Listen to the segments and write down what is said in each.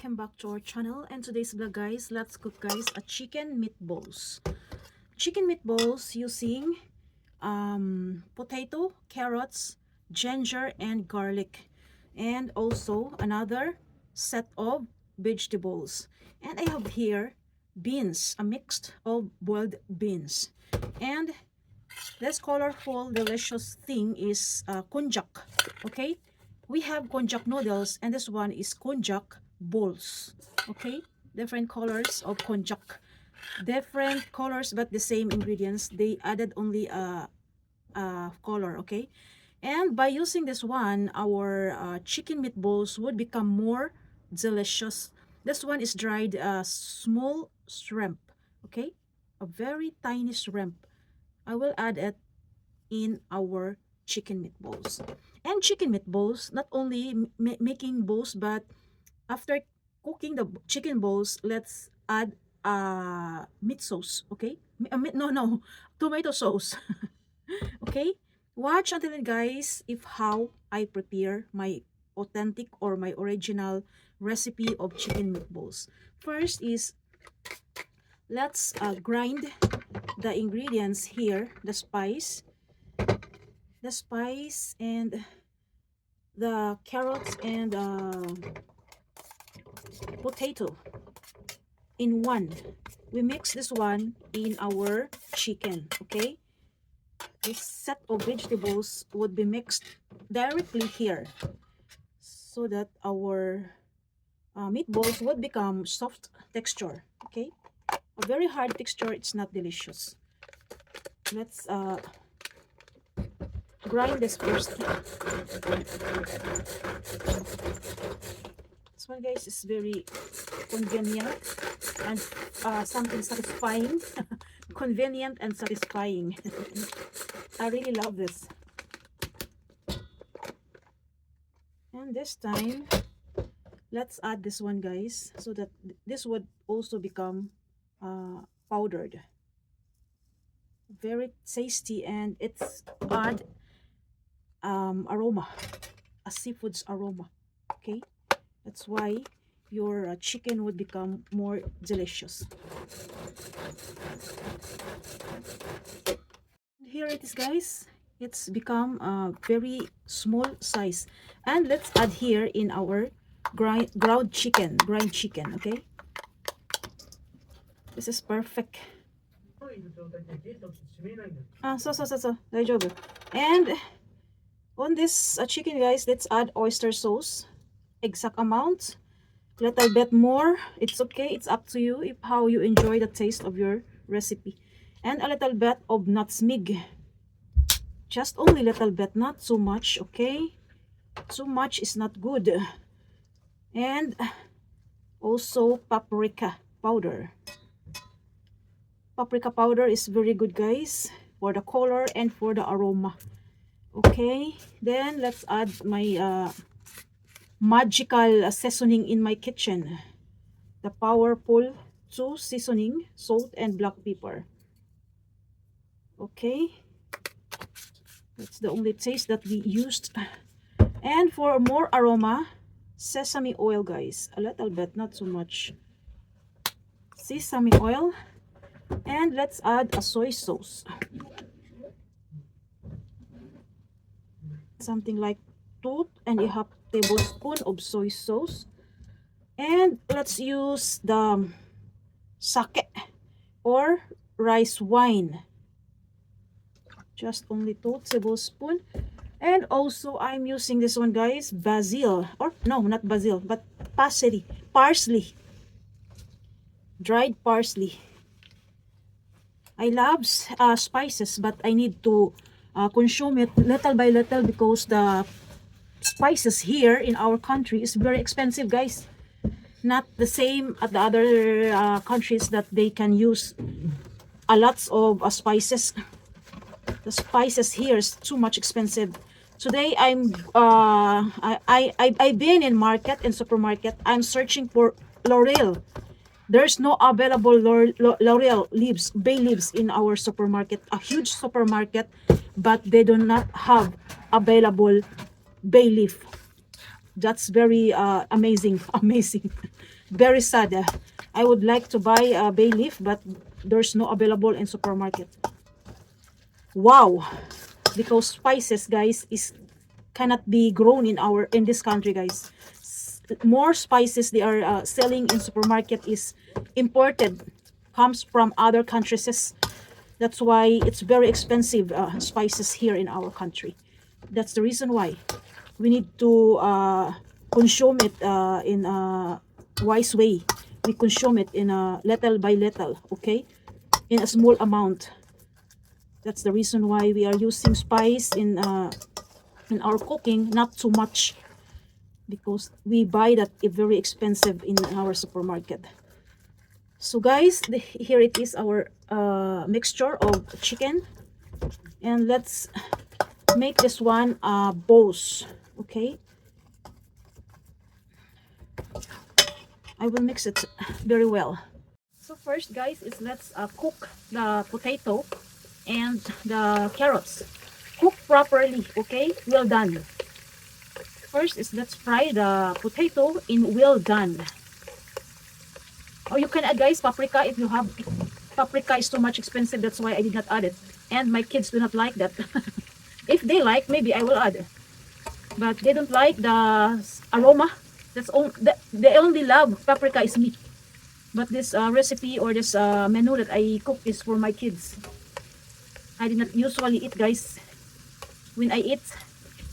welcome back to our channel. And today's vlog, guys, let's cook, guys, a chicken meatballs. Chicken meatballs using potato, carrots, ginger, and garlic, and also another set of vegetables. And I have here beans, a mix of boiled beans, and this colorful delicious thing is konjac. Okay, we have konjac noodles, and this one is konjac balls. Okay, different colors of konjac, different colors but the same ingredients. They added only a color. Okay, and by using this one, our chicken meatballs would become more delicious. This one is dried small shrimp. Okay, a very tiny shrimp. I will add it in our chicken meatballs. And chicken meatballs, not only making balls, but after cooking the chicken balls, let's add meat sauce. Okay, no, tomato sauce. Okay, watch until then, guys, if how I prepare my authentic or my original recipe of chicken meatballs. First is, let's grind the ingredients here, the spice and the carrots and potato in one. We mix this one in our chicken. Okay, this set of vegetables would be mixed directly here so that our meatballs would become soft texture. Okay, a very hard texture, it's not delicious. Let's grind this first. This one, guys, is very convenient and something satisfying. Convenient and satisfying. I really love this. And this time, let's add this one, guys, so that this would also become powdered. Very tasty, and it's add aroma, a seafood's aroma. Okay, that's why your chicken would become more delicious. Here it is, guys. It's become a very small size, and let's add here in our grind chicken. Okay, this is perfect. And on this chicken, guys, let's add oyster sauce, exact amount, little bit more, it's okay, it's up to you if how you enjoy the taste of your recipe. And a little bit of nutmeg, just only little bit, not too much. Okay, too much is not good. And also paprika powder. Paprika powder is very good, guys, for the color and for the aroma. Okay, then let's add my magical seasoning in my kitchen, the powerful 2 seasoning, salt and black pepper. Okay, that's the only taste that we used. And for more aroma, sesame oil, guys, a little bit, not too much. Sesame oil. And let's add a soy sauce, something like 2.5 tablespoons of soy sauce. And let's use the sake or rice wine, just only 2 tablespoons. And also I'm using this one, guys, basil, or no, not basil, but parsley, dried parsley. I love spices, but I need to consume it little by little because the spices here in our country is very expensive, guys. Not the same at the other countries that they can use a lot of spices. The spices here is too much expensive. Today I've been in supermarket. I'm searching for laurel. There's no available laurel leaves, bay leaves in our supermarket, a huge supermarket, but they do not have available bay leaf. That's very amazing. very sad. I would like to buy a bay leaf, but there's no available in supermarket. Wow, because spices, guys, is cannot be grown in this country, guys. More spices they are selling in supermarket is imported, comes from other countries. That's why it's very expensive spices here in our country. That's the reason why we need to consume it in a wise way. We consume it in a little by little, okay, in a small amount. That's the reason why we are using spice in our cooking, not too much, because we buy that very expensive in our supermarket. So guys, here it is, our mixture of chicken, and let's make this one balls. Okay, I will mix it very well. So first, guys, is let's cook the potato and the carrots. Cook properly, okay? Well done. First is let's fry the potato in well done. Or you can add, guys, paprika if you have. Paprika is too much expensive, that's why I did not add it. And my kids do not like that. If they like, maybe I will add. But they don't like the aroma. They only love paprika is me. But this recipe or this menu that I cook is for my kids. I did not usually eat, guys. When I eat,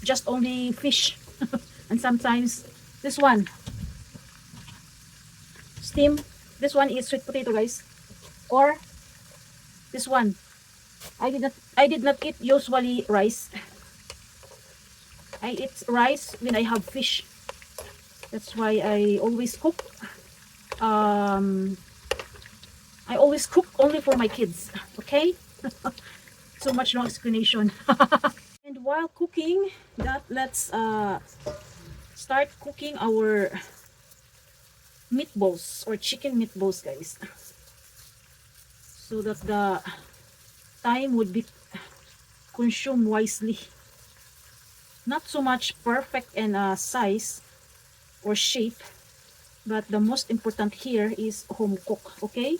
just only fish. And sometimes this one. Steam. This one is sweet potato, guys. Or this one. I did not eat usually rice. I eat rice when I have fish. That's why I always cook. I always cook only for my kids. Okay? So much long explanation. And while cooking that, let's start cooking our meatballs or chicken meatballs, guys, so that the time would be consumed wisely. Not so much perfect in size or shape, but the most important here is home cook. Okay,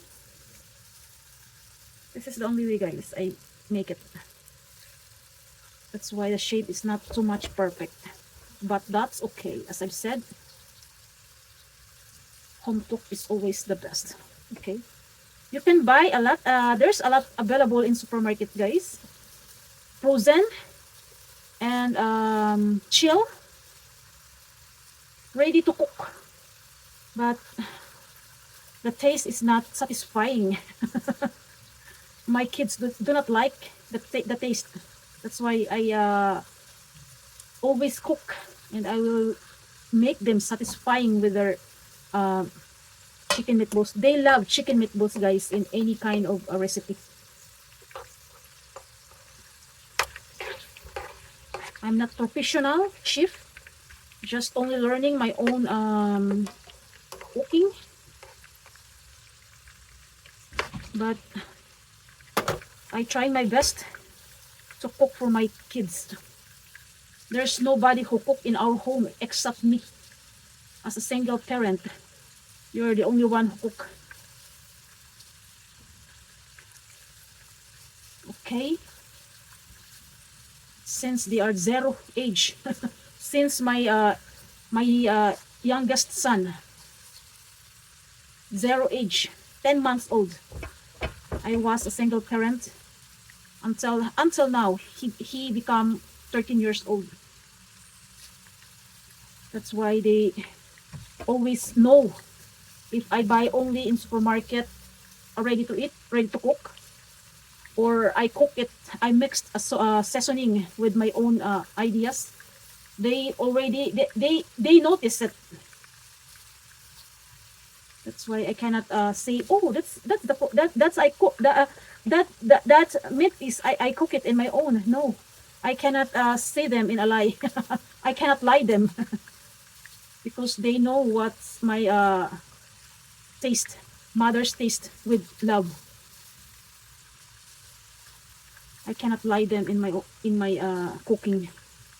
this is the only way, guys, I make it. That's why the shape is not too much perfect, but that's okay. As I've said, home cook is always the best. Okay, you can buy a lot. There's a lot available in supermarket, guys, frozen and chill, ready to cook, but the taste is not satisfying. My kids do not like the taste. That's why I always cook, and I will make them satisfying with their chicken meatballs. They love chicken meatballs, guys, in any kind of a recipe. I'm not professional chef, just only learning my own cooking. But I try my best to cook for my kids. There's nobody who cook in our home except me. As a single parent, you're the only one who cook. Okay? Since they are zero age, since my youngest son, 0 age, 10 months old, I was a single parent until now. He become 13 years old. That's why they always know if I buy only in supermarket ready to eat, ready to cook, or I cook it, I mixed a seasoning with my own ideas. They already they notice it. That's why I cannot say, oh, that's I cook that meat is I cook it in my own. No, I cannot say them in a lie. I cannot lie them because they know what's my taste, mother's taste with love. I cannot lie them in my cooking.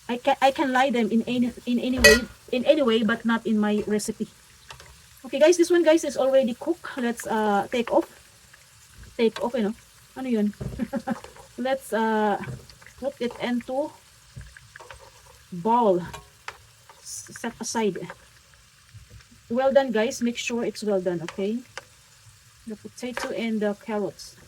I can lie them in any way, but not in my recipe. Okay. Okay guys, this one guys is already cooked. Let's take off. Take off, you know. Ano yun? Let's put it into bowl. Set aside. Well done guys. Make sure it's well done, okay? The potato and the carrots.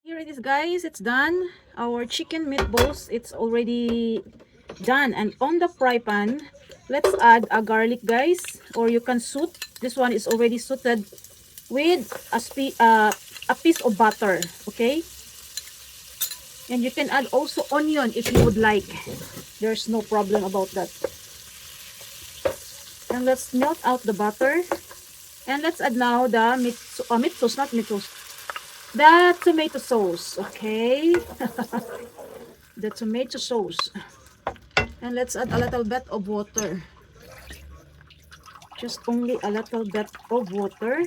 Here it is guys. It's done. Our chicken meatballs, it's already done. And on the fry pan, let's add a garlic guys. Or you can suit. This one is already suited with a piece of butter, okay? And you can add also onion if you would like. There's no problem about that. And let's melt out the butter. And let's add now the meat sauce, not meat sauce. The tomato sauce, okay? The tomato sauce. And let's add a little bit of water. Just only a little bit of water.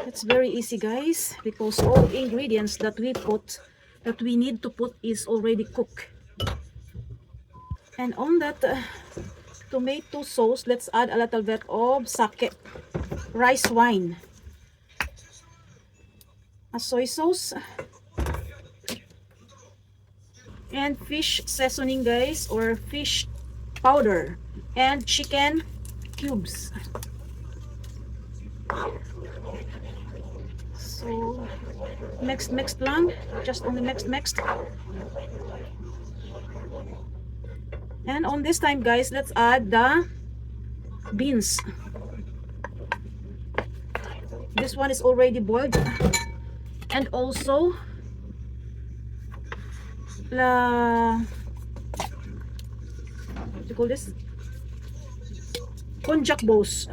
It's very easy guys, because all ingredients that we need to put is already cooked. And on that tomato sauce, let's add a little bit of sake, rice wine, a soy sauce, and fish seasoning guys, or fish powder, and chicken cubes. So mixed lang, just only mixed. And on this time guys, let's add the beans. This one is already boiled. And also what do you call this? Konjac balls.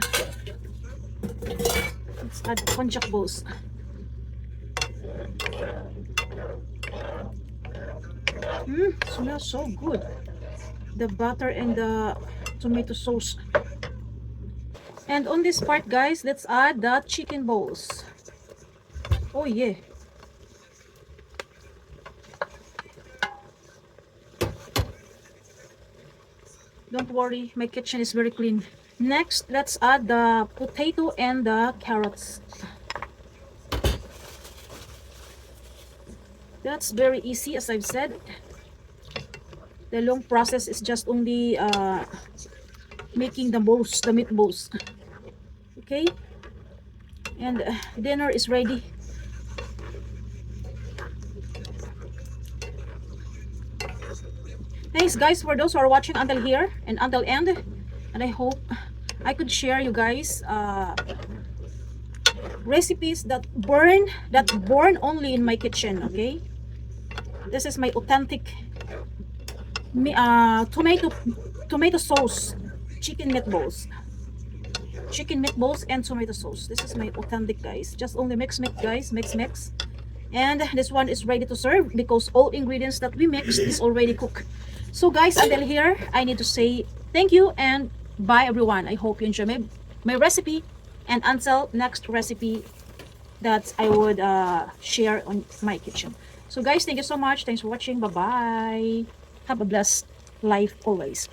Let's add konjac balls. Smells so good. The butter and the tomato sauce. And on this part guys, let's add the chicken balls. Oh yeah. Don't worry, my kitchen is very clean. Next, let's add the potato and the carrots. That's very easy, as I've said. The long process is just only making the meatballs. Okay? And dinner is ready. Thanks guys for those who are watching until here and until end. And I hope I could share you guys recipes that born only in my kitchen, okay? This is my authentic tomato sauce chicken meatballs and tomato sauce. This is my authentic guys. Just only mix guys, mix. And this one is ready to serve because all ingredients that we mixed is already cooked. So guys, until here I need to say thank you and bye everyone. I hope you enjoy my recipe, and until next recipe that I would share on my kitchen. So guys, thank you so much. Thanks for watching. Bye bye. Have a blessed life always.